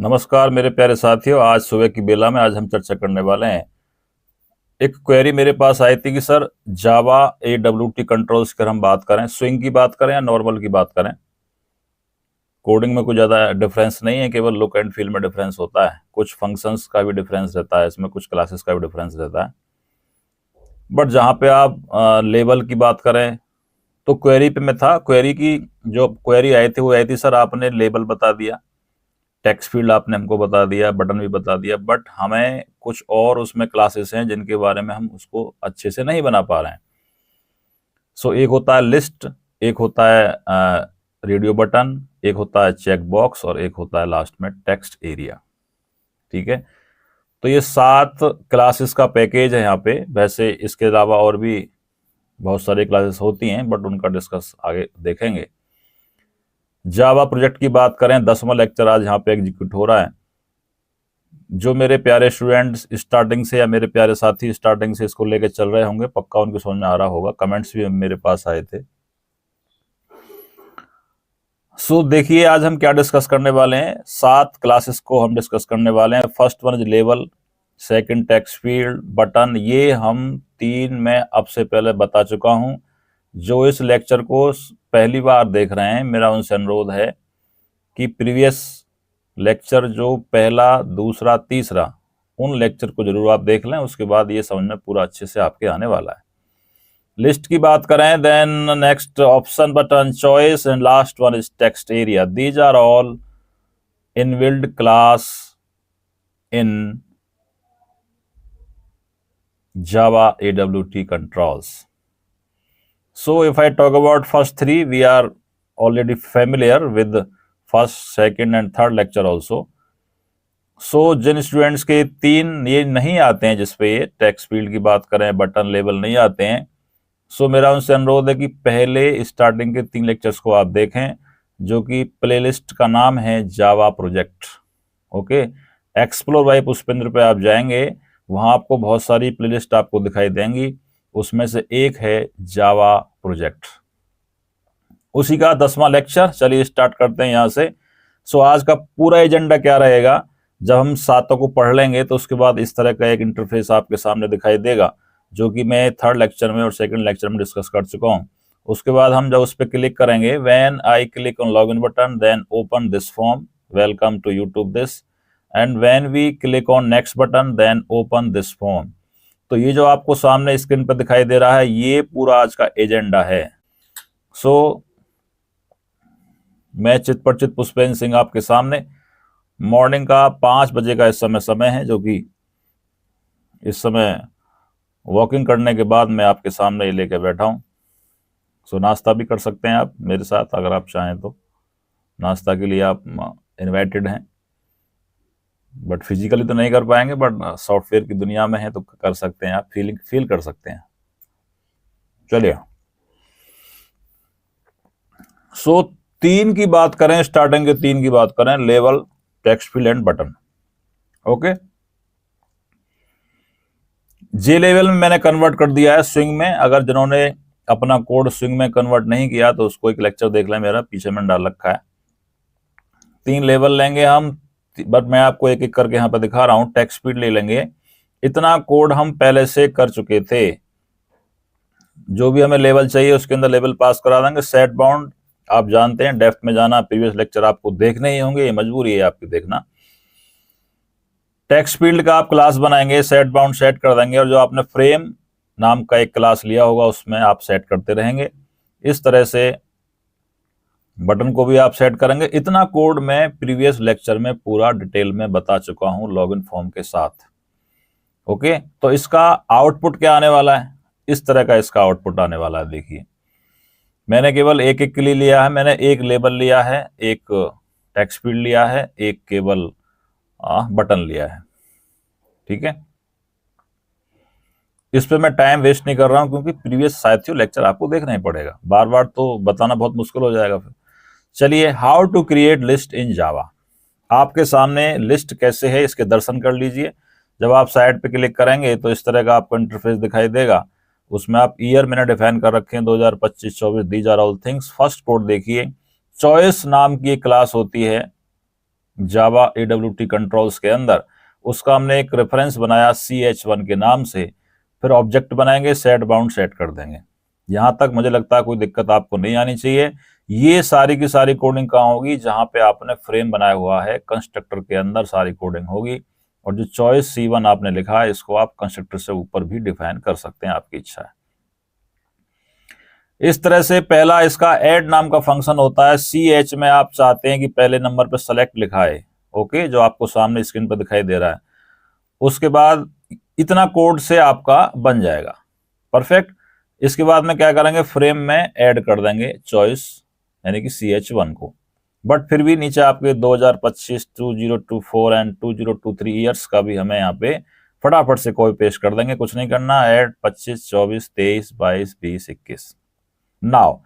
नमस्कार मेरे प्यारे साथियों। आज सुबह की बेला में आज हम चर्चा करने वाले हैं। एक क्वेरी मेरे पास आई थी कि सर जावा AWT कंट्रोल्स की हम बात करें, स्विंग की बात करें या नॉर्मल की बात करें। कोडिंग में कुछ ज़्यादा डिफरेंस नहीं है, केवल लुक एंड फील में डिफरेंस होता है। कुछ फंक्शंस का भी डिफरेंस रहता है, इसमें कुछ क्लासेस का भी डिफरेंस रहता है। बट जहाँ पे आप लेवल की बात करें तो क्वेरी पे मैं था। क्वेरी की जो क्वेरी आई थी वो आई थी, सर आपने लेबल बता दिया, टेक्स्ट फील्ड आपने हमको बता दिया, बटन भी बता दिया, बट हमें कुछ और उसमें क्लासेस हैं जिनके बारे में हम उसको अच्छे से नहीं बना पा रहे हैं। सो एक होता है लिस्ट, एक होता है रेडियो बटन, एक होता है चेक बॉक्स और एक होता है लास्ट में टेक्स्ट एरिया। ठीक है, तो ये 7 क्लासेस का पैकेज है यहाँ पे। वैसे इसके अलावा और भी बहुत सारी क्लासेस होती हैं, बट उनका डिस्कस आगे देखेंगे। जावा प्रोजेक्ट की बात करें, 10वां लेक्चर आज यहाँ पे एग्जीक्यूट हो रहा है। जो मेरे प्यारे स्टूडेंट्स स्टार्टिंग से या मेरे प्यारे साथी स्टार्टिंग से इसको लेके चल रहे होंगे, पक्का उनको समझ में आ रहा होगा। कमेंट्स भी मेरे पास आए थे। सो देखिए आज हम क्या डिस्कस करने वाले हैं। 7 क्लासेस को हम डिस्कस करने वाले हैं। First one is level, second text field, button. ये हम 3 में अब से पहले बता चुका हूं। जो इस लेक्चर को पहली बार देख रहे हैं, मेरा उनसे अनुरोध है कि प्रीवियस लेक्चर जो पहला, दूसरा, तीसरा, उन लेक्चर को जरूर आप देख लें। उसके बाद ये समझ में पूरा अच्छे से आपके आने वाला है। लिस्ट की बात करें, then next option, button, choice and last one is text area. These are all inbuilt class in Java AWT controls. So if I talk about first 3, we are already familiar with first, second and third lecture also. So Jin students के 3 ये नहीं आते हैं, जिसपे ये text field की बात करें, बटन, लेबल नहीं आते हैं, सो मेरा उनसे अनुरोध है कि पहले स्टार्टिंग के 3 लेक्चर्स को आप देखें, जो कि प्लेलिस्ट का नाम है Java project. Okay, explore by Pushpendra पे आप जाएंगे, वहां आपको बहुत सारी प्लेलिस्ट आपको दिखाई देंगी। उसमें से एक है जावा प्रोजेक्ट, उसी का 10वां लेक्चर। चलिए स्टार्ट करते हैं यहाँ से। सो आज का पूरा एजेंडा क्या रहेगा, जब हम 7 को पढ़ लेंगे तो उसके बाद इस तरह का एक इंटरफेस आपके सामने दिखाई देगा, जो कि मैं थर्ड लेक्चर में और सेकंड लेक्चर में डिस्कस कर चुका हूँ। उसके बाद हम जब उस पर क्लिक करेंगे, when I click on login button then open this form, welcome to YouTube this, and when we click on next button then open this form. तो ये जो आपको सामने स्क्रीन पर दिखाई दे रहा है, ये पूरा आज का एजेंडा है। सो मैं चित पर चित पुष्पेंद्र सिंह आपके सामने, मॉर्निंग का 5 बजे का इस समय है, जो कि इस समय वॉकिंग करने के बाद मैं आपके सामने ये लेके बैठा हूँ। सो नाश्ता भी कर सकते हैं आप मेरे साथ, अगर आप चाहें तो। नाश्ता के लिए आप इनवाइटेड हैं, बट फिजिकली तो नहीं कर पाएंगे, बट सॉफ्टवेयर की दुनिया में है तो कर सकते हैं आप, फील कर सकते हैं। चलिए, सो 3 की बात करें, स्टार्टिंग के 3 की बात करें, level, text field and button. Okay, J level में मैंने कन्वर्ट कर दिया है स्विंग में। अगर जिन्होंने अपना कोड स्विंग में कन्वर्ट नहीं किया तो उसको एक लेक्चर देख लें, मेरा पीछे में डाल रखा है। 3 लेवल लेंगे हम, बट मैं आपको एक एक करके यहाँ पर दिखा रहा हूँ। टेक्स्ट फील्ड ले लेंगे, इतना कोड हम पहले से कर चुके थे। जो भी हमें लेवल चाहिए उसके अंदर लेवल पास करा देंगे। सेट बाउंड आप जानते हैं, डेप्थ में जाना, प्रीवियस लेक्चर आपको देखने ही होंगे, ये मजबूरी है आपकी देखना। टेक्स्ट फील्ड का आप क्लास बनाएंगे, सेट बाउंड सेट कर देंगे, और जो आपने फ्रेम नाम का एक क्लास लिया होगा उसमें आप सेट करते रहेंगे। इस तरह से बटन को भी आप सेट करेंगे। इतना कोड मैं प्रीवियस लेक्चर में पूरा डिटेल में बता चुका हूं लॉगिन फॉर्म के साथ। ओके, तो इसका आउटपुट क्या आने वाला है, इस तरह का इसका आउटपुट आने वाला है। देखिए, मैंने केवल एक एक के लिए लिया है। मैंने एक लेबल लिया है, एक टेक्स्ट फील्ड लिया है, एक केवल बटन लिया है। ठीक है, इस पे मैं टाइम वेस्ट नहीं कर रहा हूं, क्योंकि प्रीवियस साथियों लेक्चर आपको देखना ही पड़ेगा, बार बार तो बताना बहुत मुश्किल हो जाएगा फिर। चलिए, हाउ टू क्रिएट लिस्ट इन जावा। आपके सामने लिस्ट कैसे है इसके दर्शन कर लीजिए। जब आप साइड पे क्लिक करेंगे तो इस तरह का आपको इंटरफेस दिखाई देगा। उसमें आप ईयर मैंने डिफाइन कर रखे हैं 2025-24, these are all things. First code देखिए, चॉइस नाम की एक क्लास होती है, जावा AWT कंट्रोल्स के अंदर, उसका हमने एक रेफरेंस बनाया CH1 के नाम से, फिर ऑब्जेक्ट बनाएंगे, सेट बाउंड सेट कर देंगे। यहां तक मुझे लगता है कोई दिक्कत आपको नहीं आनी चाहिए। ये सारी की सारी कोडिंग कहाँ होगी, जहां पे आपने फ्रेम बनाया हुआ है कंस्ट्रक्टर के अंदर सारी कोडिंग होगी। और जो चॉइस C1 आपने लिखा है, इसको आप कंस्ट्रक्टर से ऊपर भी डिफाइन कर सकते हैं, आपकी इच्छा है। इस तरह से पहला इसका ऐड नाम का फंक्शन होता है। CH में आप चाहते हैं कि पहले नंबर पे सेलेक्ट लिखा है, ओके, जो आपको सामने स्क्रीन पर दिखाई दे रहा है। उसके बाद इतना कोड से आपका बन जाएगा, परफेक्ट। इसके बाद में क्या करेंगे, फ्रेम में ऐड कर देंगे चॉइस यानी कि CH1 को। बट फिर भी नीचे आपके 2025, 2024 एंड 2023 ईयर्स का भी हमें यहाँ पे फटाफट से कॉपी पेस्ट कर देंगे, कुछ नहीं करना। ऐड 25, 24, 23, 22, 20, 21। नाउ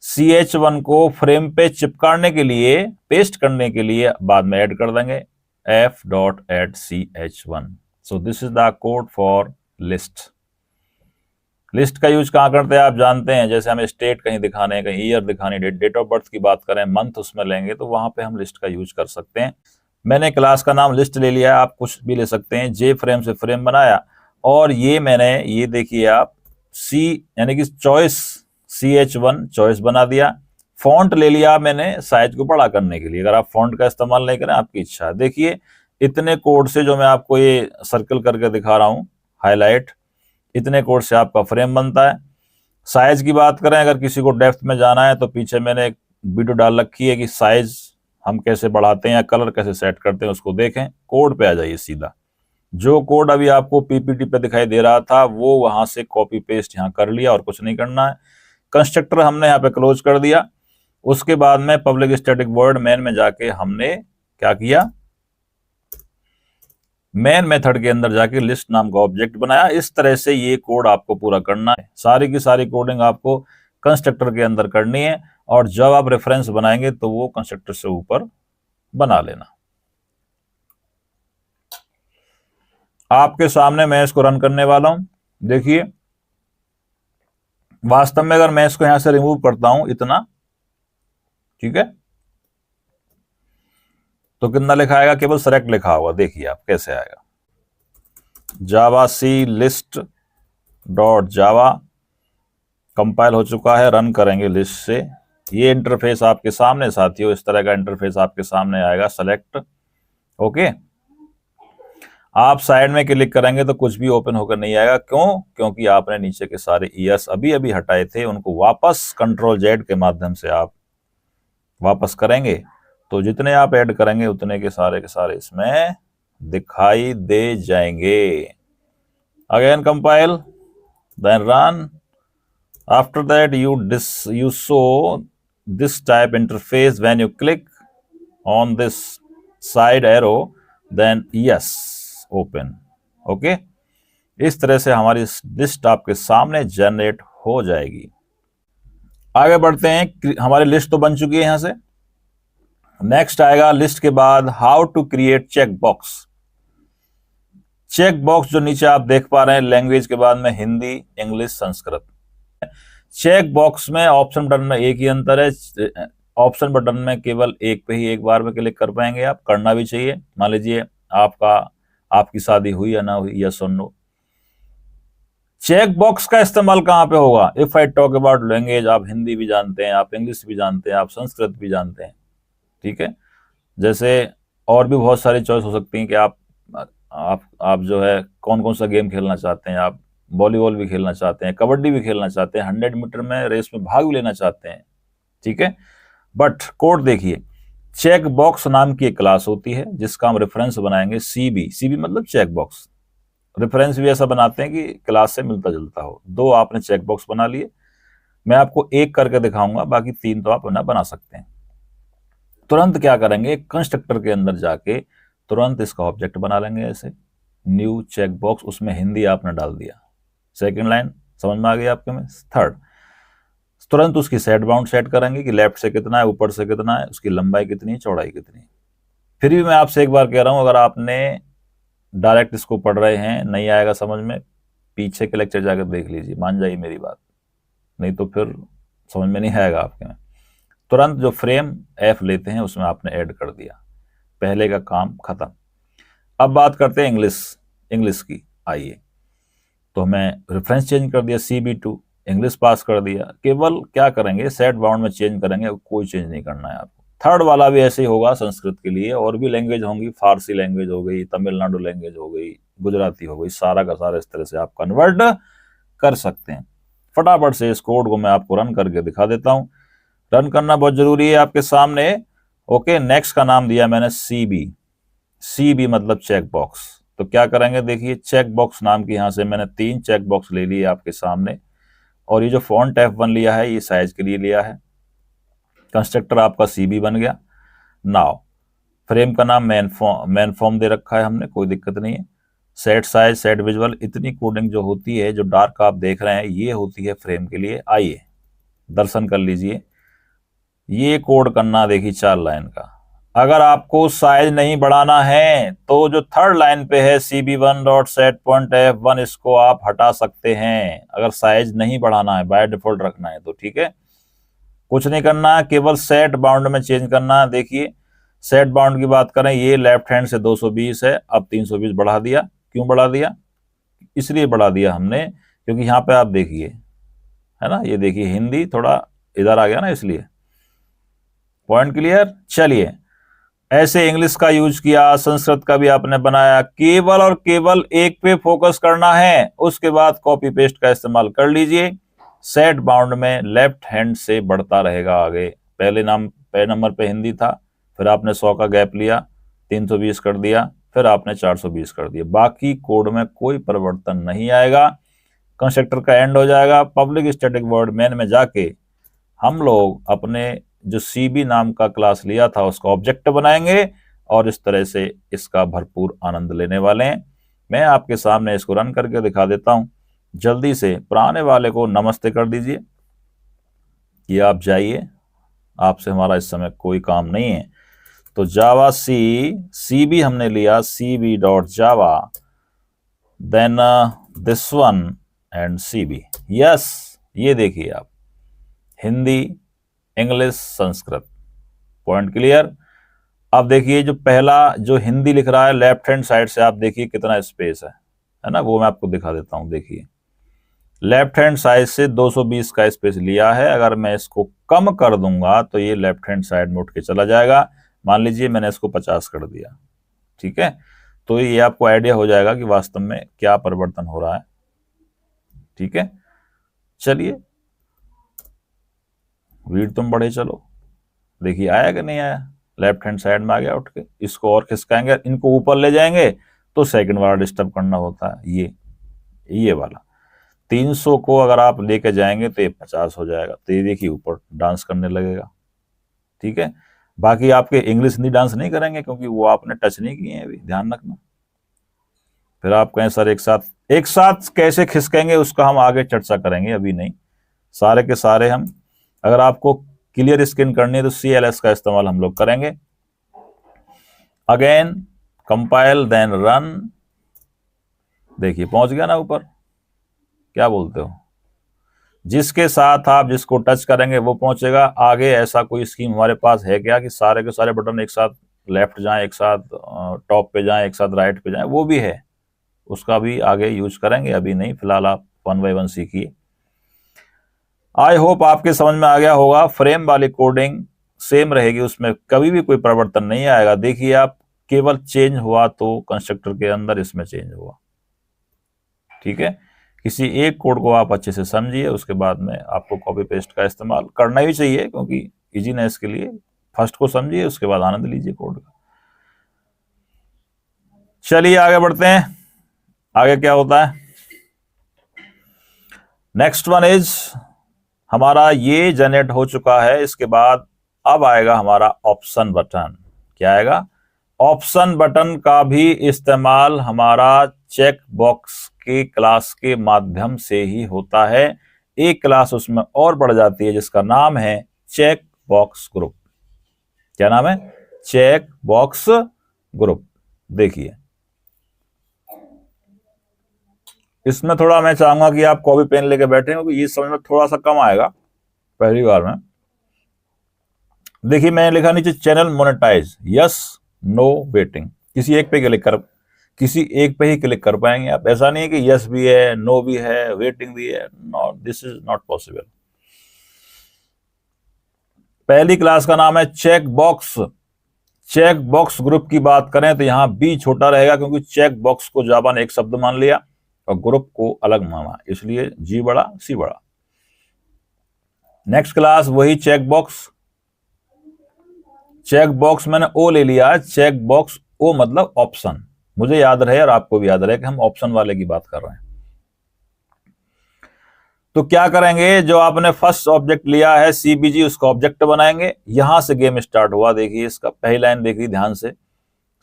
CH1 को फ्रेम पे चिपकाने के लिए, पेस्ट करने के लिए बाद में ऐड कर देंगे f.add CH1। So this is the code for list. List का यूज कहां करते हैं आप जानते हैं, जैसे हमें स्टेट कहीं दिखाने हैं, कहीं ईयर दिखानी, डेट ऑफ बर्थ की बात करें, मंथ उसमें लेंगे, तो वहां पे हम लिस्ट का यूज कर सकते हैं। मैंने क्लास का नाम लिस्ट ले लिया, आप कुछ भी ले सकते हैं। जे फ्रेम से फ्रेम बनाया, और ये मैंने, ये देखिए आप, सी यानी कि चॉइस CH1 चॉइस बना दिया। फॉन्ट ले लिया मैंने साइज को बड़ा करने के लिए, अगर आप फॉन्ट का इस्तेमाल नहीं करें आपकी इच्छा है। देखिए इतने कोड से, जो मैं आपको ये सर्कल करके दिखा रहा हूं हाईलाइट, इतने कोड से आपका फ्रेम बनता है। साइज की बात करें, अगर किसी को डेप्थ में जाना है तो पीछे मैंने एक वीडियो डाल रखी है कि साइज हम कैसे बढ़ाते हैं या कलर कैसे सेट करते हैं, उसको देखें। कोड पे आ जाइए सीधा। जो कोड अभी आपको PPT पे दिखाई दे रहा था, वो वहां से कॉपी पेस्ट यहाँ कर लिया, और कुछ नहीं करना है। कंस्ट्रक्टर हमने यहाँ पे क्लोज कर दिया। उसके बाद में पब्लिक स्टैटिक वर्ड मेन में जाके हमने क्या किया, मेन मेथड के अंदर जाके लिस्ट नाम का ऑब्जेक्ट बनाया। इस तरह से ये कोड आपको पूरा करना है। सारी की सारी कोडिंग आपको कंस्ट्रक्टर के अंदर करनी है, और जब आप रेफरेंस बनाएंगे तो वो कंस्ट्रक्टर से ऊपर बना लेना। आपके सामने मैं इसको रन करने वाला हूं। देखिए वास्तव में अगर मैं इसको यहां से रिमूव करता हूं इतना, ठीक है, तो कितना लिखा आएगा, केवल सेलेक्ट लिखा होगा। देखिए आप कैसे आएगा, जावा सी लिस्ट डॉट जावा कंपाइल हो चुका है। रन करेंगे लिस्ट से, ये इंटरफेस आपके सामने साथियों, इस तरह का इंटरफेस आपके सामने आएगा। Select, okay. आप साइड में क्लिक करेंगे तो कुछ भी ओपन होकर नहीं आएगा। क्यों? क्योंकि आपने नीचे के सारे ईयर्स अभी अभी हटाए थे, उनको वापस Ctrl+Z के माध्यम से आप वापस करेंगे, तो जितने आप ऐड करेंगे उतने के सारे इसमें दिखाई दे जाएंगे। Again compile, then run. After that you show this type interface when you click on this side arrow, then yes open, okay. इस तरह से हमारी लिस्ट आपके सामने जनरेट हो जाएगी। आगे बढ़ते हैं, हमारी लिस्ट तो बन चुकी है। यहां से नेक्स्ट आएगा लिस्ट के बाद how to create check box. Check box जो नीचे आप देख पा रहे हैं, लैंग्वेज के बाद में Hindi, English, Sanskrit. Check box में ऑप्शन बटन में एक ही अंतर है, ऑप्शन बटन में केवल एक पे ही एक बार में क्लिक कर पाएंगे आप, करना भी चाहिए। मान लीजिए आपकी शादी हुई या ना हुई, यस और नो। चेक बॉक्स का इस्तेमाल कहां पे होगा, if I talk about language, आप हिंदी भी जानते हैं, आप इंग्लिश भी जानते हैं, आप संस्कृत भी जानते हैं, ठीक है। जैसे और भी बहुत सारी चॉइस हो सकती हैं कि आप जो है कौन कौन सा गेम खेलना चाहते हैं, आप वॉलीबॉल भी खेलना चाहते हैं, कबड्डी भी खेलना चाहते हैं, 100 मीटर में रेस में भाग भी लेना चाहते हैं, ठीक है। बट कोड देखिए, चेक बॉक्स नाम की एक क्लास होती है जिसका हम रेफरेंस बनाएंगे CB मतलब चेक बॉक्स। रेफरेंस भी ऐसा बनाते हैं कि क्लास से मिलता जुलता हो। 2 आपने चेक बॉक्स बना लिए, मैं आपको एक करके दिखाऊंगा, बाकी 3 तो आप बना सकते हैं। तुरंत क्या करेंगे, कंस्ट्रक्टर के अंदर जाके तुरंत इसका ऑब्जेक्ट बना लेंगे, ऐसे न्यू चेक बॉक्स, उसमें हिंदी आपने डाल दिया। सेकंड लाइन समझ में आ गई आपके में। थर्ड, तुरंत उसकी सेट बाउंड सेट करेंगे कि लेफ्ट से कितना है, ऊपर से कितना है, उसकी लंबाई कितनी, चौड़ाई कितनी। फिर भी मैं आपसे एक बार कह रहा हूं, अगर आपने डायरेक्ट इसको पढ़ रहे हैं, नहीं आएगा समझ में, पीछे के लेक्चर जाकर देख लीजिए, मान जाइए मेरी बात, नहीं तो फिर समझ में नहीं आएगा आपके में। तुरंत जो फ्रेम F लेते हैं उसमें आपने ऐड कर दिया। पहले का काम खत्म। अब बात करते हैं इंग्लिश की। आइए, तो हमें रेफरेंस चेंज कर दिया, CB2 इंग्लिश पास कर दिया। केवल क्या करेंगे, सेट बाउंड में चेंज करेंगे, कोई चेंज नहीं करना है आपको। थर्ड वाला भी ऐसे ही होगा संस्कृत के लिए, और भी लैंग्वेज होंगी, फारसी लैंग्वेज हो गई, तमिलनाडु लैंग्वेज हो गई, गुजराती हो गई, सारा का सारा इस तरह से आप कन्वर्ट कर सकते हैं। फटाफट से इस कोड को मैं आपको रन करके दिखा देता हूं। रन करना बहुत जरूरी है आपके सामने। ओके, नेक्स्ट का नाम दिया मैंने CB मतलब चेक बॉक्स। तो क्या करेंगे, देखिए चेक बॉक्स नाम की, यहां से मैंने 3 चेक बॉक्स ले लिए आपके सामने, और ये जो फॉन्ट F1 लिया है ये साइज के लिए लिया है। कंस्ट्रक्टर आपका CB बन गया। नाउ फ्रेम का नाम मेन फॉर्म दे रखा है हमने, कोई दिक्कत नहीं है। सेट साइज, सेट विजुअल, इतनी कोडिंग जो होती है, जो डार्क आप देख रहे हैं, ये होती है फ्रेम के लिए। आइए दर्शन कर लीजिए। ये कोड करना, देखिए 4 लाइन का। अगर आपको साइज नहीं बढ़ाना है तो जो थर्ड लाइन पे है CB1.setPointF1, इसको आप हटा सकते हैं। अगर साइज नहीं बढ़ाना है, बाय डिफॉल्ट रखना है तो ठीक है, कुछ नहीं करना, केवल सेट बाउंड में चेंज करना है। देखिए सेट बाउंड की बात करें, ये लेफ्ट हैंड से 220 है, अब 320 बढ़ा दिया। क्यों बढ़ा दिया, इसलिए बढ़ा दिया हमने क्योंकि यहाँ पे आप देखिए, है ना, ये देखिए हिंदी थोड़ा इधर आ गया ना, इसलिए। Point clear. चलिए, ऐसे इंग्लिश का यूज किया, संस्कृत का भी आपने बनाया, केवल और केवल एक पे फोकस करना है, उसके बाद कॉपी पेस्ट का इस्तेमाल कर लीजिए। सेट बाउंड में लेफ्ट हैंड से बढ़ता रहेगा आगे। पहले नंबर पे हिंदी था, फिर आपने 100 का गैप लिया, 320 कर दिया, फिर आपने 420 कर दिया। बाकी कोड में कोई परिवर्तन नहीं आएगा। कंस्ट्रक्टर का एंड हो जाएगा। पब्लिक स्टैटिक वॉइड मेन में जाके हम लोग अपने जो CB नाम का क्लास लिया था उसका ऑब्जेक्ट बनाएंगे, और इस तरह से इसका भरपूर आनंद लेने वाले हैं। मैं आपके सामने इसको रन करके दिखा देता हूं। जल्दी से पुराने वाले को नमस्ते कर दीजिए कि आप जाइए, आपसे हमारा इस समय कोई काम नहीं है। तो जावा CB हमने लिया, CB.java, then this one and CB। Yes, ये देखिए आप, Hindi, English, Sanskrit. Point clear. अब देखिए जो पहला जो हिंदी लिख रहा है, लेफ्ट हैंड साइड से आप देखिए कितना स्पेस है ना, वो मैं आपको दिखा देता हूं। देखिए लेफ्ट हैंड साइड से 220 का स्पेस लिया है। अगर मैं इसको कम कर दूंगा तो ये लेफ्ट हैंड साइड में उठ के चला जाएगा। मान लीजिए मैंने इसको 50 कर दिया, ठीक है, तो ये आपको आइडिया हो जाएगा कि वास्तव में क्या परिवर्तन हो रहा है। ठीक है, चलिए रीड तुम बढ़े चलो। देखिए आया कि नहीं आया, लेफ्ट हैंड साइड में आ गया उठ के। इसको और खिसकाएंगे, इनको ऊपर ले जाएंगे तो सेकंड वाला डिस्टर्ब करना होता है। ये वाला 300 को अगर आप लेके जाएंगे तो ये 50 हो जाएगा, तो ये देखिए ऊपर डांस करने लगेगा। ठीक है, बाकी आपके इंग्लिश हिंदी डांस नहीं करेंगे क्योंकि वो आपने टच नहीं किए हैं अभी, ध्यान रखना। फिर आप कहें सर एक साथ कैसे खिसकेंगे, उसका हम आगे चर्चा करेंगे, अभी नहीं। सारे के सारे हम, अगर आपको क्लियर स्क्रीन करनी है तो CLS का इस्तेमाल हम लोग करेंगे। Again compile then run. देखिए पहुंच गया ना ऊपर, क्या बोलते हो, जिसके साथ आप जिसको टच करेंगे वो पहुंचेगा आगे। ऐसा कोई स्कीम हमारे पास है क्या कि सारे के सारे बटन एक साथ लेफ्ट जाएं, एक साथ टॉप पे जाएं, एक साथ राइट पे जाएं? वो भी है, उसका भी आगे यूज करेंगे, अभी नहीं, फिलहाल आप 1 बाय 1 सीखिए। आई होप आपके समझ में आ गया होगा। फ्रेम वाली कोडिंग सेम रहेगी, उसमें कभी भी कोई परिवर्तन नहीं आएगा। देखिए आप, केवल चेंज हुआ तो कंस्ट्रक्टर के अंदर इसमें चेंज हुआ। ठीक है, किसी एक कोड को आप अच्छे से समझिए, उसके बाद में आपको कॉपी पेस्ट का इस्तेमाल करना ही चाहिए क्योंकि इजीनेस के लिए। फर्स्ट को समझिए, उसके बाद आनंद लीजिए कोड का। चलिए आगे बढ़ते हैं, आगे क्या होता है। नेक्स्ट वन इज, हमारा ये जनरेट हो चुका है। इसके बाद अब आएगा हमारा ऑप्शन बटन। क्या आएगा, ऑप्शन बटन का भी इस्तेमाल हमारा चेक बॉक्स के क्लास के माध्यम से ही होता है। एक क्लास उसमें और बढ़ जाती है जिसका नाम है चेक बॉक्स ग्रुप। क्या नाम है, चेक बॉक्स ग्रुप। देखिए इसमें थोड़ा मैं चाहूंगा कि आप कॉपी पेन लेके बैठे, क्योंकि ये समझ में थोड़ा सा कम आएगा पहली बार में। देखिए मैंने लिखा नीचे channel monetize, yes no waiting, किसी एक पे ही क्लिक कर पाएंगे आप। ऐसा नहीं है कि यस भी है, नो भी है, वेटिंग भी है, no, this is not possible. पहली क्लास का नाम है check box. Check box group की बात करें तो यहां बी छोटा रहेगा, क्योंकि चेक बॉक्स को जावा ने एक शब्द मान लिया और ग्रुप को अलग माना, इसलिए जी बड़ा सी बड़ा। नेक्स्ट क्लास वही चेक बॉक्स। चेक बॉक्स मैंने ओ ले लिया है, चेक बॉक्स ओ मतलब ऑप्शन, मुझे याद रहे और आपको भी याद रहे कि हम ऑप्शन वाले की बात कर रहे हैं। तो क्या करेंगे, जो आपने फर्स्ट ऑब्जेक्ट लिया है सीबीजी, उसका ऑब्जेक्ट बनाएंगे। यहां से गेम स्टार्ट हुआ, देखिए इसका पहली लाइन देखिए ध्यान से,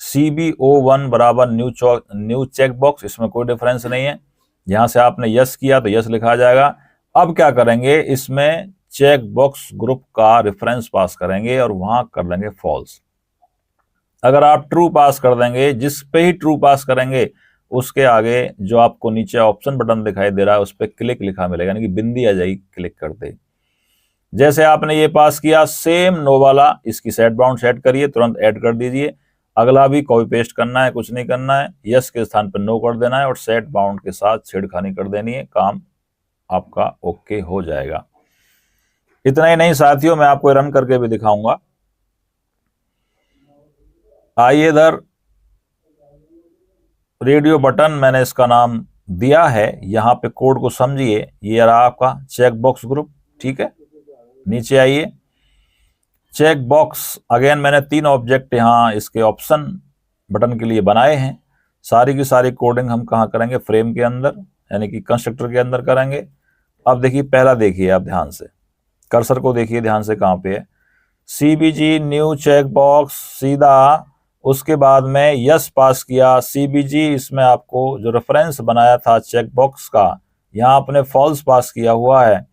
CBO1 बराबर न्यू चेक बॉक्स, इसमें कोई डिफरेंस नहीं है। यहां से आपने यस किया तो यस लिखा जाएगा। अब क्या करेंगे, इसमें चेक बॉक्स ग्रुप का रेफरेंस पास करेंगे और वहां कर लेंगे फॉल्स। अगर आप ट्रू पास कर देंगे, जिस पे ही ट्रू पास करेंगे उसके आगे जो आपको नीचे ऑप्शन बटन दिखाई दे रहा है उस पर क्लिक लिखा मिलेगा, यानी कि बिंदी आ जाएगी क्लिक करते। जैसे आपने ये पास किया, सेम नो वाला इसकी सेट बाउंड सेट करिए, तुरंत ऐड कर दीजिए। अगला भी कॉपी पेस्ट करना है, कुछ नहीं करना है, यस के स्थान पर नो कर देना है और सेट बाउंड के साथ छेड़खानी कर देनी है, काम आपका ओके हो जाएगा। इतना ही नहीं साथियों, मैं आपको रन करके भी दिखाऊंगा। आइए इधर, रेडियो बटन मैंने इसका नाम दिया है, यहां पे कोड को समझिए। ये रहा आपका चेक बॉक्स ग्रुप, ठीक है। नीचे आइए, चेक बॉक्स अगेन मैंने 3 ऑब्जेक्ट यहां इसके ऑप्शन बटन के लिए बनाए हैं। सारी की सारी कोडिंग हम कहां करेंगे, फ्रेम के अंदर, यानी कि कंस्ट्रक्टर के अंदर करेंगे। अब देखिए, पहला देखिए आप ध्यान से, कर्सर को देखिए ध्यान से कहां पे है, सीबीजी न्यू चेक बॉक्स, सीधा उसके बाद में यस पास किया। सीबीजी इसमें आपको जो रेफरेंस बनाया था चेक बॉक्स का, यहाँ आपने फॉल्स पास किया हुआ है।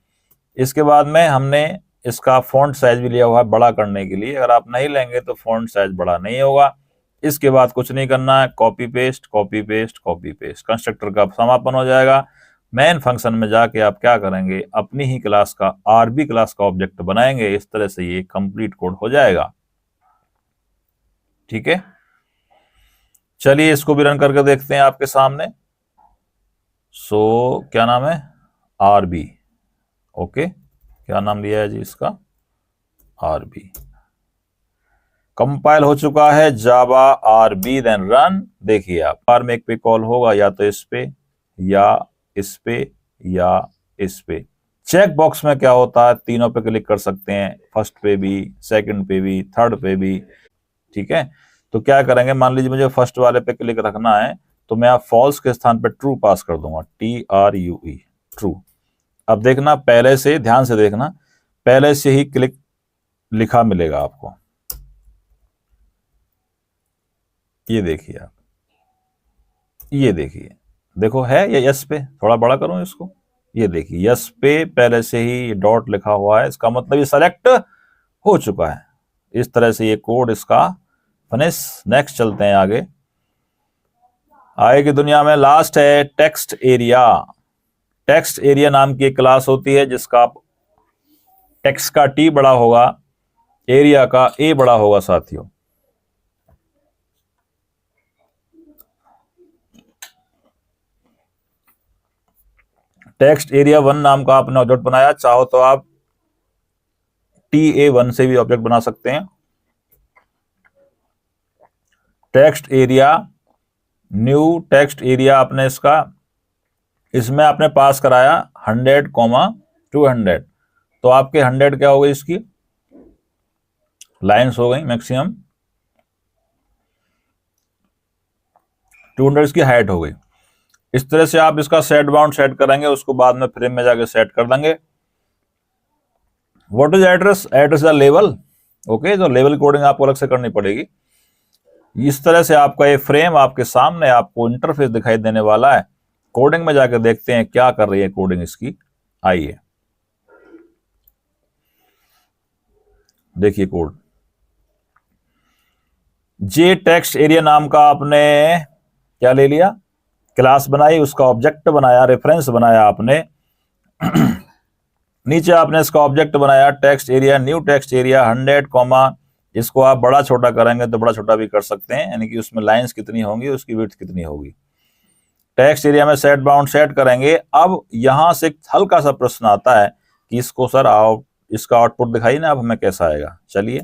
इसके बाद में हमने इसका फॉन्ट साइज भी लिया हुआ है बड़ा करने के लिए, अगर आप नहीं लेंगे तो फॉन्ट साइज बड़ा नहीं होगा। इसके बाद कुछ नहीं करना है, copy paste copy paste copy paste, constructor का समापन हो जाएगा। मेन फंक्शन में जाके आप क्या करेंगे, अपनी ही क्लास का आरबी क्लास का ऑब्जेक्ट बनाएंगे। इस तरह से ये कंप्लीट कोड हो जाएगा, ठीक है। चलिए इसको भी रन करके देखते हैं आपके सामने। सो क्या नाम है, आरबी, ओके, क्या नाम लिया है जी इसका, आरबी। कंपाइल हो चुका है जावा आरबी, देन रन। देखिए आप बार में एक पे कॉल होगा, या तो इस पे या इस पे या इस पे। चेक बॉक्स में क्या होता है, तीनों पे क्लिक कर सकते हैं, फर्स्ट पे भी, सेकंड पे भी, थर्ड पे भी, ठीक है। तो क्या करेंगे, मान लीजिए मुझे फर्स्ट वाले पे क्लिक रखना है, तो मैं आप फॉल्स के स्थान पे ट्रू पास कर दूंगा, TRUE, ट्रू। अब देखना, पहले से ध्यान से देखना, पहले से ही क्लिक लिखा मिलेगा आपको, ये देखिए आप, ये देखिए, देखो है या यस पे, थोड़ा बड़ा करूं इसको, ये देखिए यस पे पहले से ही डॉट लिखा हुआ है, इसका मतलब ये सेलेक्ट हो चुका है। इस तरह से ये कोड इसका फिनिश। नेक्स्ट चलते हैं आगे। आगे की दुनिया में लास्ट है टेक्स्ट एरिया। टेक्स्ट एरिया नाम की एक क्लास होती है जिसका टेक्स्ट का T बड़ा होगा, एरिया का A बड़ा होगा साथियों। टेक्स्ट एरिया 1 नाम का आपने ऑब्जेक्ट बनाया, चाहो तो आप TA1 से भी ऑब्जेक्ट बना सकते हैं। Text area new text area, आपने इसमें आपने पास कराया 100, 200, तो आपके 100 क्या हो गई, इसकी लाइंस हो गई मैक्सिमम, 200 इसकी हाइट हो गई। इस तरह से आप इसका सेट बाउंड सेट करेंगे, उसको बाद में फ्रेम में जाके सेट कर देंगे। What is address, address is level, okay, तो लेवल कोडिंग आपको अलग से करनी पड़ेगी। इस तरह से आपका ये फ्रेम आपके सामने आपको इंटरफेस दिखाई देने वाला है। कोडिंग में जाकर देखते हैं क्या कर रही है कोडिंग इसकी। आइए देखिए कोड। जे टेक्स्ट एरिया नाम का आपने क्या ले लिया, क्लास बनाई, उसका ऑब्जेक्ट बनाया, रेफरेंस बनाया आपने। नीचे आपने इसका ऑब्जेक्ट बनाया text area, new text area 100, इसको आप बड़ा छोटा करेंगे तो बड़ा छोटा भी कर सकते हैं, यानी कि उसमें लाइंस कितनी होंगी, उसकी विड्थ कितनी होगी। टेक्स्ट एरिया में सेट बाउंड सेट करेंगे। अब यहां से एक हल्का सा प्रश्न आता है कि इसको सर इसका आउटपुट दिखाइए ना, अब हमें कैसा आएगा। चलिए,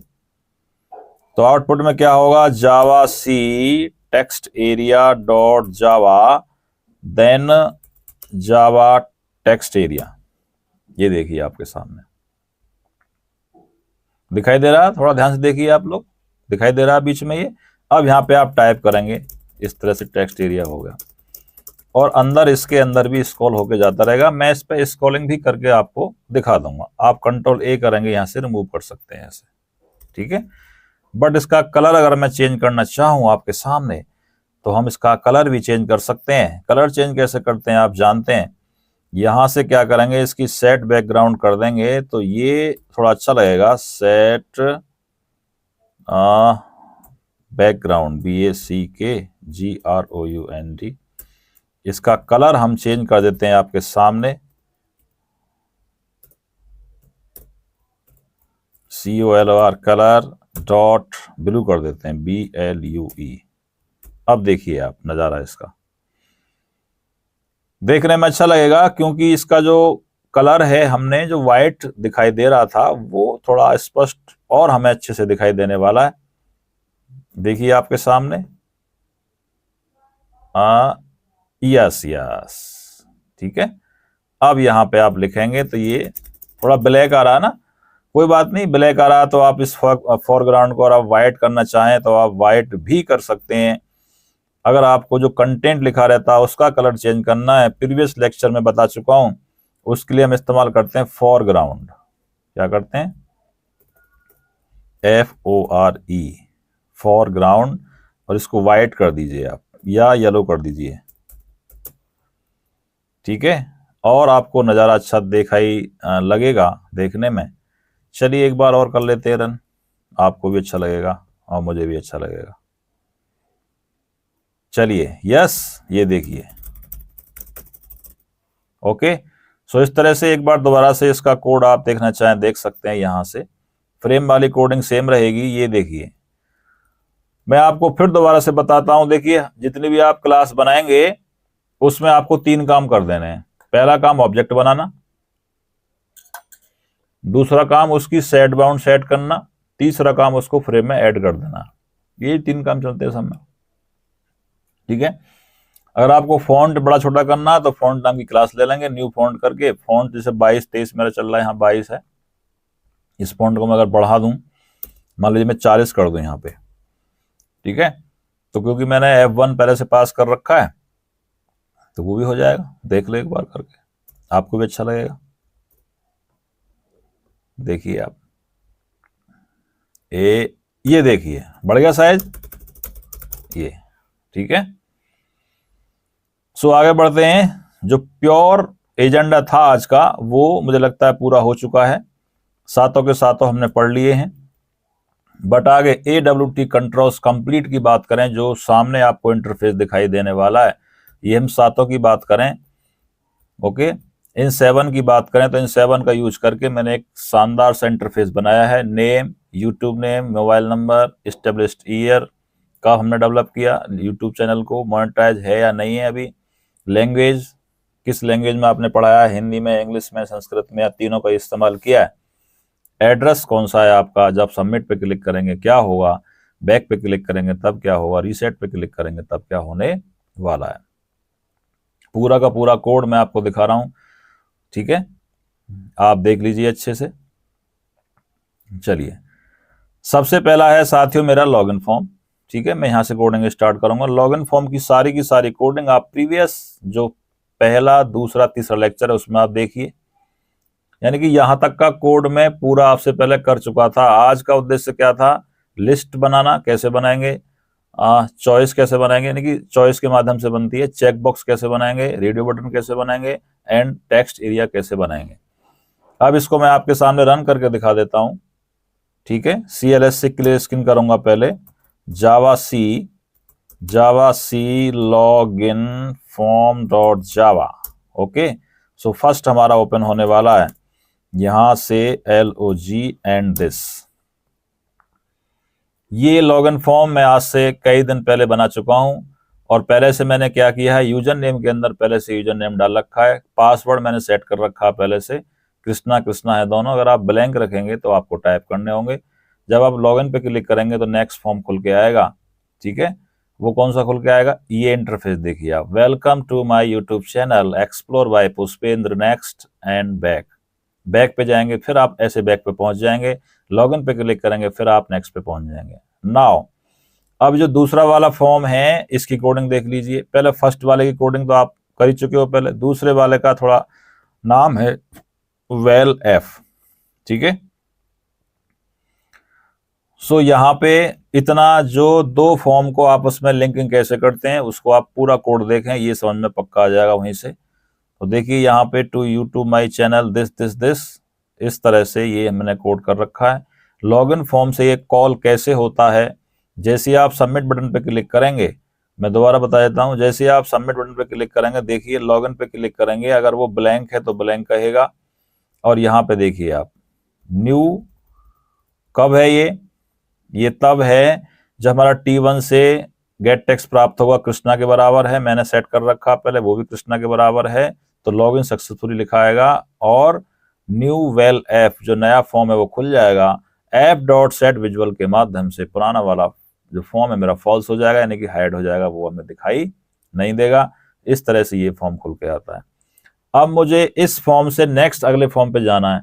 तो आउटपुट में क्या होगा, javac text area dot Java then Java text area. ये देखिए आपके सामने दिखाई दे रहा है, थोड़ा ध्यान से देखिए आप लोग, दिखाई दे रहा है बीच में ये। अब यहाँ पे आप टाइप करेंगे, इस तरह से टेक्स्ट एरिया हो गया, और अंदर इसके अंदर भी स्क्रॉल होके जाता रहेगा। मैं इस पे स्क्रॉलिंग भी करके आपको दिखा दूंगा। आप कंट्रोल ए करेंगे, यहाँ से रिमूव कर सकते हैं ऐसे, ठीक है। बट इसका कलर अगर मैं चेंज करना चाहूँ आपके सामने, तो हम इसका कलर भी चेंज कर सकते हैं। कलर चेंज कैसे करते हैं आप जानते हैं। यहां से क्या करेंगे, इसकी सेट बैकग्राउंड कर देंगे, तो ये थोड़ा अच्छा लगेगा। Set background, BACKGROUND। इसका कलर हम चेंज कर देते हैं आपके सामने, COLOR कलर डॉट ब्लू कर देते हैं, BLUE। अब देखिए आप नजारा इसका, देखने में अच्छा लगेगा, क्योंकि इसका जो कलर है, हमने जो व्हाइट दिखाई दे रहा था वो थोड़ा स्पष्ट और हमें अच्छे से दिखाई देने वाला है। देखिए आपके सामने, यस यस, ठीक है। अब यहाँ पे आप लिखेंगे तो ये थोड़ा ब्लैक आ रहा है ना, कोई बात नहीं, ब्लैक आ रहा तो आप इस फोरग्राउंड को और आप व्हाइट करना चाहें तो आप व्हाइट भी कर सकते हैं। अगर आपको जो कंटेंट लिखा रहता है उसका कलर चेंज करना है, प्रीवियस लेक्चर में बता चुका हूं, उसके लिए हम इस्तेमाल करते हैं फोरग्राउंड। क्या करते हैं, FORE, फोरग्राउंड, और इसको व्हाइट कर दीजिए आप, या येलो कर दीजिए, ठीक है। और आपको नज़ारा अच्छा दिखाई लगेगा देखने में। चलिए एक बार और कर लेते हैं रन, आपको भी अच्छा लगेगा और मुझे भी अच्छा लगेगा। चलिए, यस, ये देखिए, ओके। सो इस तरह से एक बार दोबारा से इसका कोड आप देखना चाहें देख सकते हैं। यहां से फ्रेम वाली कोडिंग सेम रहेगी। ये देखिए, मैं आपको फिर दोबारा से बताता हूं। देखिए, जितनी भी आप क्लास बनाएंगे उसमें आपको 3 काम कर देने हैं। पहला काम ऑब्जेक्ट बनाना, दूसरा काम उसकी सेट बाउंड सेट करना, तीसरा काम उसको फ्रेम में ऐड कर देना। ये 3 काम चलते हैं सब में, ठीक है। अगर आपको फॉन्ट बड़ा छोटा करना है तो फॉन्ट नाम की क्लास ले लेंगे, न्यू फॉन्ट करके। फॉन्ट जैसे 22-23 मेरा चल रहा है, यहाँ 22 है। इस फॉन्ट को मैं अगर बढ़ा दूं, मान लीजिए मैं 40 कर दूं यहाँ पे, ठीक है, तो क्योंकि मैंने F1 पहले से पास कर रखा है तो वो भी हो जाएगा। देख लो एक बार करके, आपको भी अच्छा लगेगा। देखिए आप, ये देखिए बढ़ गया साइज, ये, ठीक है। सो आगे बढ़ते हैं। जो प्योर एजेंडा था आज का, वो मुझे लगता है पूरा हो चुका है। सातों के सातों हमने पढ़ लिए हैं। बट आगे AWT कंट्रोल्स कंप्लीट की बात करें, जो सामने आपको इंटरफेस दिखाई देने वाला है, ये हम सातों की बात करें, ओके। इन 7 की बात करें तो इन 7 का यूज करके मैंने एक शानदार सा इंटरफेस बनाया है। Name, YouTube name, mobile number, established year का हमने डेवलप किया। यूट्यूब चैनल को मोनेटाइज है या नहीं है अभी। लैंग्वेज, किस लैंग्वेज में आपने पढ़ाया, हिंदी में, इंग्लिश में, संस्कृत में, या तीनों का इस्तेमाल किया है। एड्रेस कौन सा है आपका, जब सबमिट पे क्लिक करेंगे क्या होगा, बैक पे क्लिक करेंगे तब क्या होगा, रीसेट पे क्लिक करेंगे तब क्या होने वाला है। पूरा का पूरा कोड मैं आपको दिखा रहा हूं, ठीक है, आप देख लीजिए अच्छे से। चलिए, सबसे पहला है साथियों मेरा लॉगिन फॉर्म, ठीक है। मैं यहां से कोडिंग स्टार्ट करूंगा। लॉगिन फॉर्म की सारी कोडिंग आप प्रीवियस जो पहला, दूसरा, तीसरा लेक्चर है उसमें आप देखिए, यानी कि यहां तक का कोड मैं पूरा आपसे पहले कर चुका था। आज का उद्देश्य क्या था, लिस्ट बनाना, कैसे बनाएंगे, चॉइस कैसे बनाएंगे, यानी कि चॉइस के माध्यम से बनती है, चेक बॉक्स कैसे बनाएंगे, रेडियो बटन कैसे बनाएंगे, एंड टेक्स्ट एरिया कैसे बनाएंगे। अब इसको मैं आपके सामने रन करके दिखा देता हूं, ठीक है। CLS से क्लियर स्क्रीन करूंगा पहले। Javac login form dot Java, okay. So first हमारा ओपन होने वाला है यहां से LOG एंड दिस, ये लॉगिन फॉर्म मैं आज से कई दिन पहले बना चुका हूं और पहले से मैंने क्या किया है, यूजर नेम के अंदर पहले से यूजर नेम डाल रखा है, पासवर्ड मैंने सेट कर रखा है पहले से, कृष्णा कृष्णा है दोनों। अगर आप ब्लैंक रखेंगे तो आपको टाइप करने होंगे। जब आप लॉगिन पे क्लिक करेंगे तो नेक्स्ट फॉर्म खुल के आएगा, ठीक है। वो कौन सा खुल के आएगा, ये इंटरफेस देखिए आप, welcome to my YouTube channel explore by Pushpendra, next and back. Back पे जाएंगे, फिर आप ऐसे बैक पे पहुंच जाएंगे, लॉगिन पे क्लिक करेंगे, फिर आप नेक्स्ट पे पहुंच जाएंगे। नाउ अब जो दूसरा वाला फॉर्म है इसकी कोडिंग देख लीजिए। पहले फर्स्ट वाले की कोडिंग तो आप कर ही चुके हो पहले, दूसरे वाले का थोड़ा नाम है वेल एफ, ठीक है। सो यहाँ पे इतना जो दो फॉर्म को आपस में लिंकिंग कैसे करते हैं उसको आप पूरा कोड देखें, ये समझ में पक्का आ जाएगा वहीं से। तो देखिए यहाँ पे to YouTube my channel this this this, इस तरह से ये मैंने कोड कर रखा है। लॉगिन फॉर्म से ये कॉल कैसे होता है, जैसे ही आप सबमिट बटन पे क्लिक करेंगे, मैं दोबारा बता देता हूँ, जैसे ही आप सबमिट बटन पे क्लिक करेंगे, देखिए लॉगिन पे क्लिक करेंगे, अगर वो ब्लैंक है तो ब्लैंक कहेगा। और यहाँ पे देखिए आप न्यू, कब है ये तब है जब हमारा T1 से गेट टेक्स्ट प्राप्त होगा, कृष्णा के बराबर है, मैंने सेट कर रखा पहले, वो भी कृष्णा के बराबर है, तो लॉगिन सक्सेसफुली लिखा आएगा और न्यू वेल एफ जो नया फॉर्म है वो खुल जाएगा। एफ डॉट सेट विजुअल के माध्यम से पुराना वाला जो फॉर्म है मेरा फॉल्स हो जाएगा, यानी कि हाइड हो जाएगा, वो हमें दिखाई नहीं देगा। इस तरह से ये फॉर्म खुल के आता है। अब मुझे इस फॉर्म से नेक्स्ट अगले फॉर्म पे जाना है।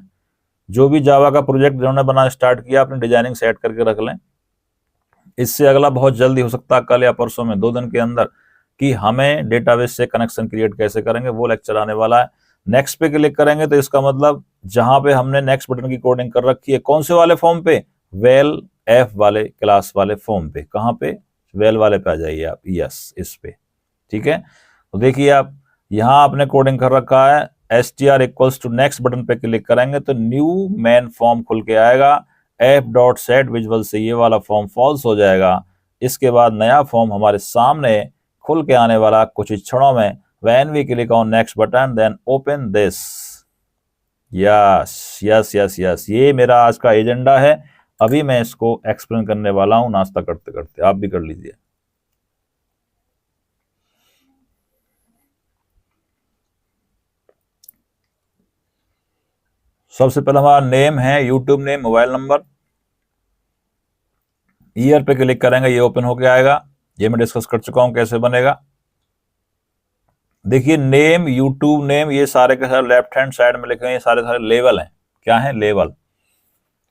जो भी जावा का प्रोजेक्ट जिन्होंने बनाना स्टार्ट किया, अपनी डिजाइनिंग सेट करके रख लें। इससे अगला बहुत जल्दी हो सकता है, कल या परसों में, 2 दिन के अंदर, कि हमें डेटाबेस से कनेक्शन क्रिएट कैसे करेंगे, वो लेक्चर आने वाला है। नेक्स्ट पे क्लिक करेंगे तो इसका मतलब जहां पे हमने नेक्स्ट बटन की कोडिंग कर रखी है, कौन से वाले फॉर्म पे, वेल एफ वाले क्लास वाले फॉर्म पे, कहां पे, वेल वाले पे आ जाइए आप, यस इस पे, ठीक है। तो देखिए आप यहां आपने कोडिंग कर रखा है, str equals to next button पे क्लिक करेंगे तो न्यू मेन फॉर्म खुल के आएगा। एफ डॉट सेट विजुअल से ये वाला फॉर्म फॉल्स हो जाएगा। इसके बाद नया फॉर्म हमारे सामने खुल के आने वाला कुछ क्षणों में। When we click on next button then open this, yes yes yes yes, ये मेरा आज का एजेंडा है। अभी मैं इसको एक्सप्लेन करने वाला हूं नाश्ता करते करते, आप भी कर लीजिए। सबसे पहले हमारा नेम है, YouTube name, mobile number, year पे क्लिक करेंगे, ये ओपन होके आएगा। ये मैं डिस्कस कर चुका हूं कैसे बनेगा। देखिए नेम, यूट्यूब नेम, ये सारे के सारे लेफ्ट हैंड साइड में लिखे हैं, ये सारे लेवल हैं। क्या है, लेवल।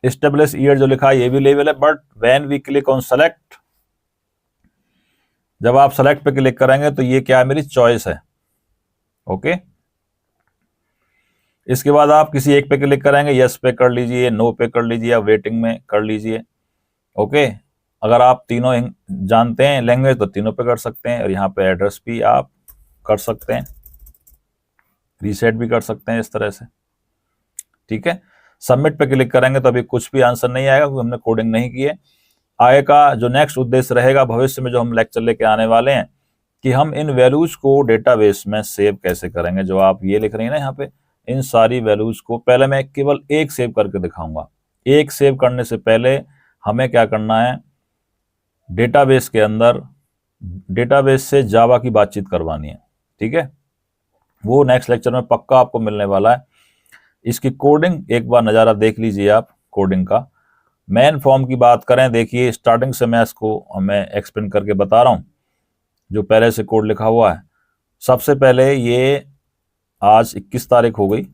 एस्टेब्लिश ईयर जो लिखा है ये भी लेवल है, but when we click on select, जब आप सेलेक्ट पे क्लिक करेंगे तो ये क्या है, मेरी चॉइस है, ओके। इसके बाद आप किसी एक पे क्लिक करेंगे, यस पे कर लीजिए, नो पे कर लीजिए, या वेटिंग में कर लीजिए, ओके। अगर आप तीनों जानते हैं लैंग्वेज तो तीनों पे कर सकते हैं। और यहाँ पे एड्रेस भी आप कर सकते हैं, रीसेट भी कर सकते हैं इस तरह से, ठीक है। सबमिट पे क्लिक करेंगे तो अभी कुछ भी आंसर नहीं आएगा क्योंकि हमने कोडिंग नहीं की है। आगे का जो नेक्स्ट उद्देश्य रहेगा भविष्य में, जो हम लेक्चर लेके आने वाले हैं, कि हम इन वैल्यूज को डेटाबेस में सेव कैसे करेंगे। जो आप ये लिख रही हैं ना यहाँ पे, इन सारी वैल्यूज को पहले मैं केवल एक सेव करके दिखाऊंगा। एक सेव करने से पहले हमें क्या करना है, डेटाबेस के अंदर डेटाबेस से जावा की बातचीत करवानी है, ठीक है। वो नेक्स्ट लेक्चर में पक्का आपको मिलने वाला है। इसकी कोडिंग एक बार नज़ारा देख लीजिए आप कोडिंग का। मेन फॉर्म की बात करें, देखिए स्टार्टिंग से मैं इसको एक्सप्लेन करके बता रहा हूँ जो पहले से कोड लिखा हुआ है। सबसे पहले ये आज 21 तारीख हो गई,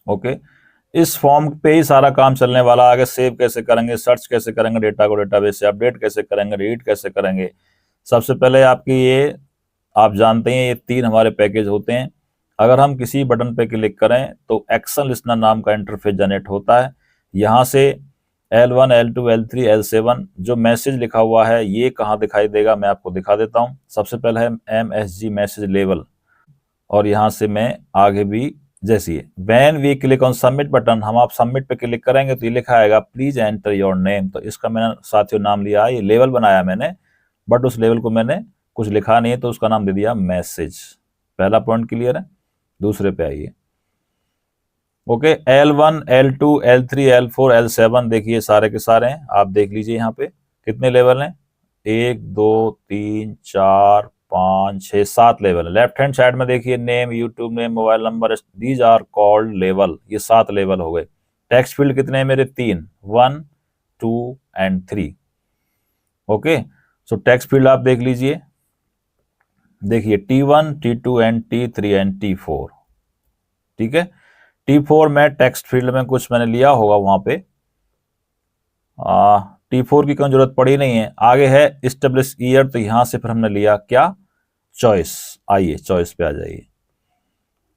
ओके। इस फॉर्म पे ही सारा काम चलने वाला। आगे सेव कैसे करेंगे, सर्च कैसे करेंगे डेटा को, डेटाबेस से अपडेट कैसे करेंगे, रीड कैसे करेंगे। सबसे पहले आपकी ये, आप जानते हैं ये 3 हमारे पैकेज होते हैं। अगर हम किसी बटन पे क्लिक करें तो एक्शन लिस्टनर नाम का इंटरफेस जनरेट होता है। यहाँ से L1, L2, L3, L7 जो मैसेज लिखा हुआ है ये कहाँ दिखाई देगा, मैं आपको दिखा देता हूँ। सबसे पहले है MSG मैसेज लेवल, और यहाँ से मैं आगे भी जैसी है। When we click on submit button, हम आप सबमिट पे क्लिक करेंगे तो ये लिखा आएगा प्लीज एंटर योर नेम। तो इसका मैंने साथियों नाम लिया, ये लेवल बनाया मैंने, बट उस लेवल को मैंने कुछ लिखा नहीं है तो उसका नाम दे दिया मैसेज। पहला पॉइंट क्लियर है। दूसरे पे आइए, okay, L1 L2 L3 L4 L7 देखिए सारे के सारे हैं, आप देख लीजिए यहाँ पे कितने लेवल हैं, 1 2 3 4 5 6 7 लेवल है। लेफ्ट हैंड साइड में देखिए name, YouTube name, mobile number, these are called level, ये 7 लेवल हो गए। टेक्स्ट फील्ड कितने हैं मेरे, 3, 1 2 and 3। Okay, so text field आप देख लीजिए, देखिए T1 T2 and T3 and T4। ठीक है, T4 में टेक्स्ट फील्ड में कुछ मैंने लिया होगा वहां पे, T4 की कोई जरूरत पड़ी नहीं है। आगे है एस्टेब्लिश ईयर, तो यहां से फिर हमने लिया क्या, चॉइस। आइए चॉइस पे आ जाइए,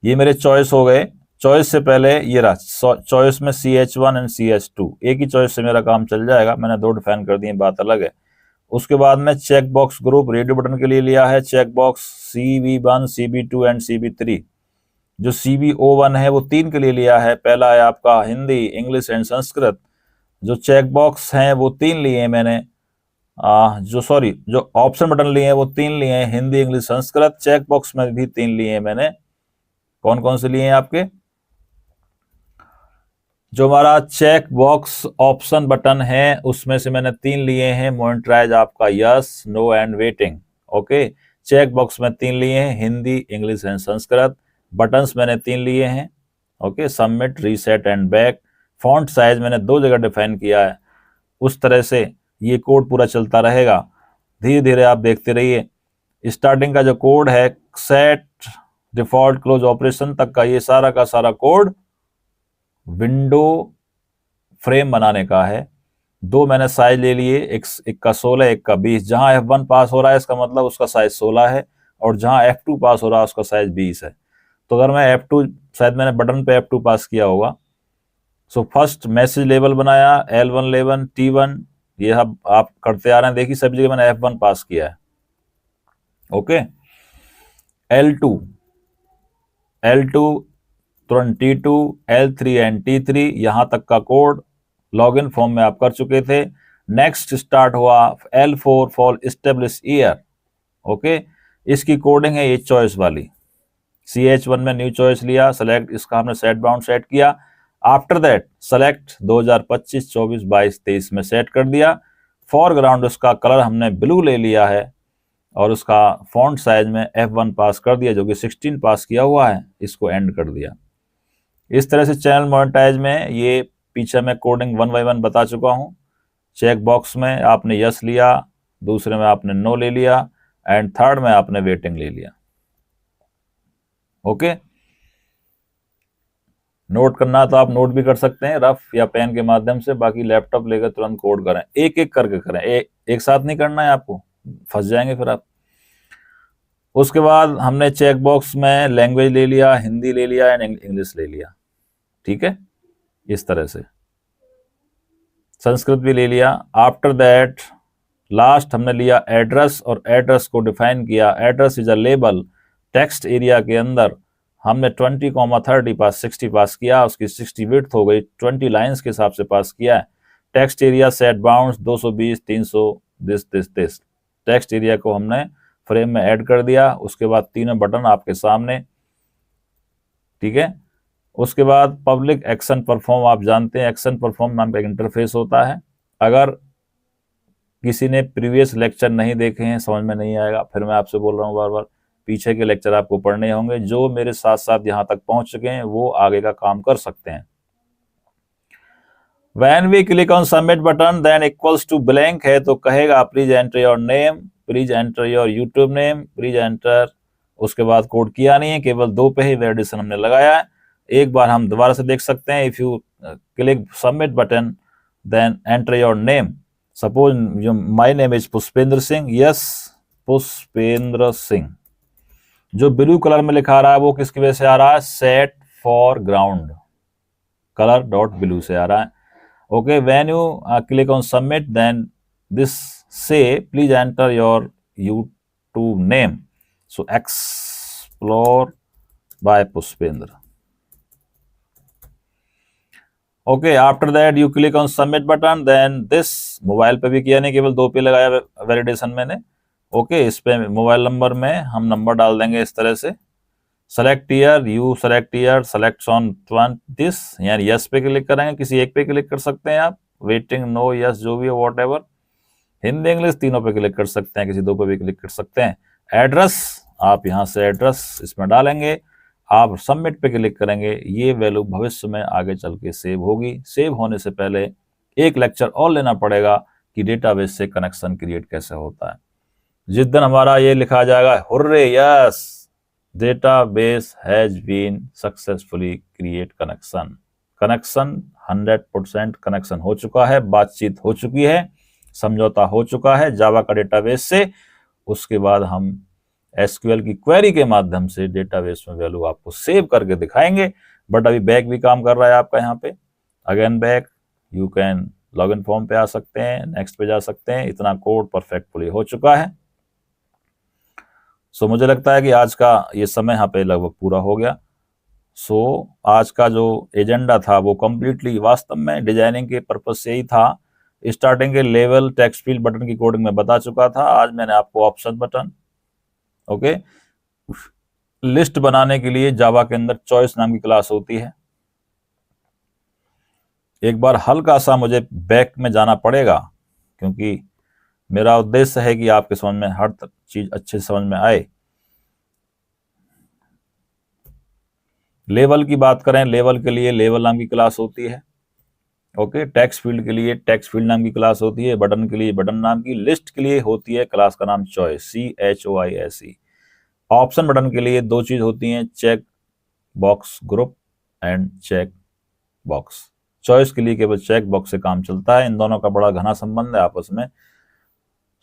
ये मेरे चॉइस हो गए। चॉइस से पहले ये रहा चॉइस में CH1 एंड CH2, एक ही चॉइस से मेरा काम चल जाएगा, मैंने 2 डिफाइन कर दिए, बात अलग है। उसके बाद में check box group radio button के लिए लिया है check box CB1 CB2 and CB3। जो CBO1 है वो 3 के लिए लिया है, पहला है आपका हिंदी, इंग्लिश एंड संस्कृत। जो चेक बॉक्स हैं वो 3 लिए हैं मैंने, जो ऑप्शन बटन लिए हैं वो 3 लिए हैं, Hindi English Sanskrit. Check box में भी 3 लिए हैं मैंने, कौन कौन से लिए हैं आपके, जो हमारा चेक बॉक्स ऑप्शन बटन है उसमें से मैंने 3 लिए हैं, मॉनिटराइज आपका yes, no and waiting. Okay, check box में 3 लिए हैं, Hindi English and Sanskrit. Buttons मैंने 3 लिए हैं, okay, submit, reset and back. Font size मैंने 2 जगह डिफाइन किया है, उस तरह से ये कोड पूरा चलता रहेगा, धीरे धीरे आप देखते रहिए। स्टार्टिंग का जो कोड है सेट डिफॉल्ट क्लोज ऑपरेशन तक का, ये सारा का सारा कोड विंडो फ्रेम बनाने का है। 2 मैंने साइज ले लिए, एक का 16 एक का 20। जहां F1 पास हो रहा है इसका मतलब उसका साइज 16 है, और जहां F2 पास हो रहा है उसका साइज 20 है। तो अगर मैं F2, शायद मैंने बटन पे F2 पास किया होगा। सो फर्स्ट मैसेज लेवल बनाया, L1 लेवल T1, ये आप करते आ रहे हैं, देखिए सभी जगह मैंने F1 पास किया है। ओके, L2 तुरंत T2, L3 एंड T3, यहां तक का कोड लॉगिन फॉर्म में आप कर चुके थे। नेक्स्ट स्टार्ट हुआ L4 for establish year. Okay, इसकी कोडिंग है ये चॉइस वाली। CH1 में न्यू चॉइस लिया, सेलेक्ट, इसका हमने सेट बाउंड सेट किया। आफ्टर दैट सेलेक्ट 2025 24 22 23 में सेट कर दिया। फॉरग्राउंड उसका कलर हमने ब्लू ले लिया है, और उसका फॉन्ट साइज में F1 पास कर दिया, जो कि 16 पास किया हुआ है, इसको एंड कर दिया। इस तरह से चैनल मोनेटाइज में ये पीछे मैं कोडिंग 1 बाय 1 बता चुका हूं। चेक बॉक्स में आपने यस लिया, दूसरे में आपने नो ले लिया, एंड थर्ड में आपने वेटिंग ले लिया। ओके, नोट करना तो आप नोट भी कर सकते हैं रफ या पेन के माध्यम से, बाकी लैपटॉप लेकर तुरंत कोड करें, एक एक करके करें, एक साथ नहीं करना है आपको, फंस जाएंगे फिर आप। उसके बाद हमने चेक बॉक्स में लैंग्वेज ले लिया, हिंदी ले लिया एंड इंग्लिश ले लिया। ठीक है, इस तरह से संस्कृत भी ले लिया। आफ्टर दैट लास्ट हमने लिया एड्रेस, और एड्रेस को डिफाइन किया। Address is a label, text area के अंदर हमने 20,30 पास 60 पास किया, उसकी 60 विड्थ हो गई, 20 लाइंस के हिसाब से पास किया है। Text area set bounds 220 300 this. Text area को हमने फ्रेम में ऐड कर दिया। उसके बाद 3 बटन आपके सामने। ठीक है, उसके बाद पब्लिक एक्शन परफॉर्म, आप जानते हैं एक्शन परफॉर्म नाम का एक इंटरफेस होता है। अगर किसी ने प्रीवियस लेक्चर नहीं देखे हैं, समझ में नहीं आएगा, फिर मैं आपसे बोल रहा हूँ बार बार, पीछे के लेक्चर आपको पढ़ने होंगे। जो मेरे साथ साथ यहाँ तक पहुंच चुके हैं वो आगे का काम कर सकते हैं। When we click on submit button then equals to blank है, तो कहेगा please enter your name, please enter your YouTube name, please enter. उसके बाद कोड किया नहीं है, केवल 2 पे ही वैलिडेशन हमने लगाया है। एक बार हम दोबारा से देख सकते हैं। If you click submit button then enter your name, suppose my name is Pushpendra Singh, yes Pushpendra Singh. जो ब्लू कलर में लिखा रहा है वो किसकी वजह से आ रहा है, set foreground colour dot blue से आ रहा है। Okay, when you click on submit then this से please enter your YouTube name, so explore by Pushpendra. Okay, after that you click on submit button then this, mobile पे भी किया नहीं, केवल 2 पे लगाया वैलिडेशन मैंने। ओके, इस पे मोबाइल नंबर में हम नंबर डाल देंगे इस तरह से select year, you select year, select on this, यानी यस पे क्लिक करेंगे, किसी एक पे क्लिक कर सकते हैं आप, वेटिंग, नो, यस, जो भी है वॉट एवर, हिंदी इंग्लिश तीनों पे क्लिक कर सकते हैं, किसी दो पे भी क्लिक कर सकते हैं। एड्रेस, आप यहाँ से एड्रेस इसमें डालेंगे, आप सबमिट पे क्लिक करेंगे, ये वैल्यू भविष्य में आगे चल के सेव होगी। सेव होने से पहले एक लेक्चर और लेना पड़ेगा कि डेटाबेस से कनेक्शन क्रिएट कैसे होता है। जिस दिन हमारा ये लिखा जाएगा hurray yes database has been successfully create connection, 100% connection हो चुका है, बातचीत हो चुकी है, समझौता हो चुका है जावा का डेटाबेस से। उसके बाद हम एसक्यूएल की क्वेरी के माध्यम से डेटाबेस में वैल्यू आपको सेव करके दिखाएंगे। बट अभी बैक भी काम कर रहा है आपका यहाँ पे, again back, you can log in form पे आ सकते हैं, नेक्स्ट पे जा सकते हैं, इतना कोड परफेक्टली हो चुका है। सो मुझे लगता है कि आज का ये समय यहाँ पे लगभग पूरा हो गया। सो आज का जो एजेंडा था वो कंप्लीटली वास्तव में डिजाइनिंग के पर्पज से ही था। स्टार्टिंग के लेवल टेक्स्ट फील्ड बटन की कोडिंग में बता चुका था, आज मैंने आपको ऑप्शन बटन, ओके, लिस्ट बनाने के लिए जावा के अंदर चॉइस नाम की क्लास होती है। एक बार हल्का सा मुझे बैक में जाना पड़ेगा क्योंकि मेरा उद्देश्य है कि आपके समझ में हर चीज अच्छे से समझ में आए। लेवल की बात करें, लेवल के लिए लेवल नाम की क्लास होती है, ओके। टेक्स्ट फील्ड के लिए टेक्स्ट फील्ड नाम की क्लास होती है, बटन के लिए बटन नाम की, लिस्ट के लिए होती है क्लास का नाम चॉइस, CHOISE। ऑप्शन बटन के लिए दो चीज होती हैं, check box group and check box. Choice के लिए केवल चेक बॉक्स से काम चलता है, इन दोनों का बड़ा घना संबंध है आपस में,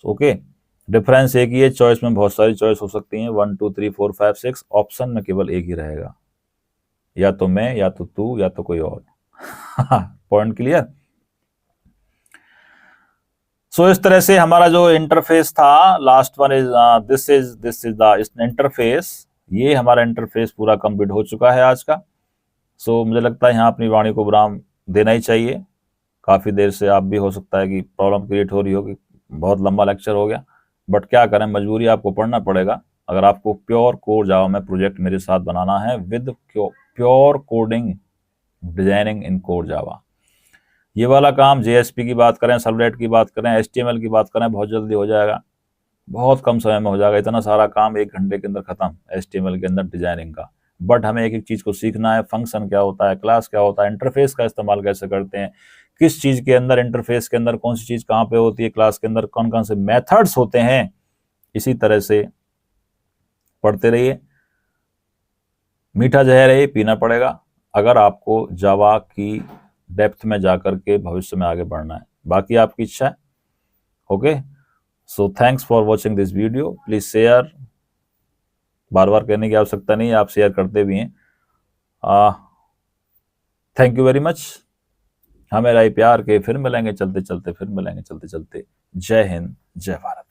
ओके। डिफरेंस एक ही है, चॉइस में बहुत सारी चॉइस हो सकती हैं, 1 2 3 4 5 6, ऑप्शन में केवल एक ही रहेगा, या तो मैं, या तो तू, या तो कोई और। Point clear? सो इस तरह से हमारा जो इंटरफेस था, last one is this is the interface, ये हमारा इंटरफेस पूरा कंप्लीट हो चुका है आज का। सो मुझे लगता है यहाँ अपनी वाणी को विराम देना ही चाहिए। काफी देर से आप भी हो सकता है कि प्रॉब्लम क्रिएट हो रही हो कि बहुत लंबा लेक्चर हो गया, बट क्या करें, मजबूरी, आपको पढ़ना पड़ेगा। अगर आपको प्योर कोर जावा में प्रोजेक्ट मेरे साथ बनाना है with pure coding designing in core Java, ये वाला काम JSP की बात करें, सर्वलेट की बात करें, HTML की बात करें, बहुत जल्दी हो जाएगा, बहुत कम समय में हो जाएगा। इतना सारा काम 1 घंटे के अंदर खत्म HTML के अंदर डिजाइनिंग का। बट हमें एक एक चीज को सीखना है, फंक्शन क्या होता है, क्लास क्या होता है, इंटरफेस का इस्तेमाल कैसे करते हैं, किस चीज के अंदर, इंटरफेस के अंदर कौन सी चीज कहाँ पे होती है, क्लास के अंदर कौन कौन से मेथड्स होते हैं, इसी तरह से पढ़ते रहिए। मीठा जहर है, पीना पड़ेगा अगर आपको जावा की डेप्थ में जाकर के भविष्य में आगे बढ़ना है, बाकी आपकी इच्छा है, okay. So thanks for watching this video, please share, बार बार कहने की आवश्यकता नहीं है, आप शेयर करते भी हैं। Thank you very much. हमें राय प्यार के, फिर मिलेंगे चलते चलते, फिर मिलेंगे चलते चलते। जय हिंद, जय भारत।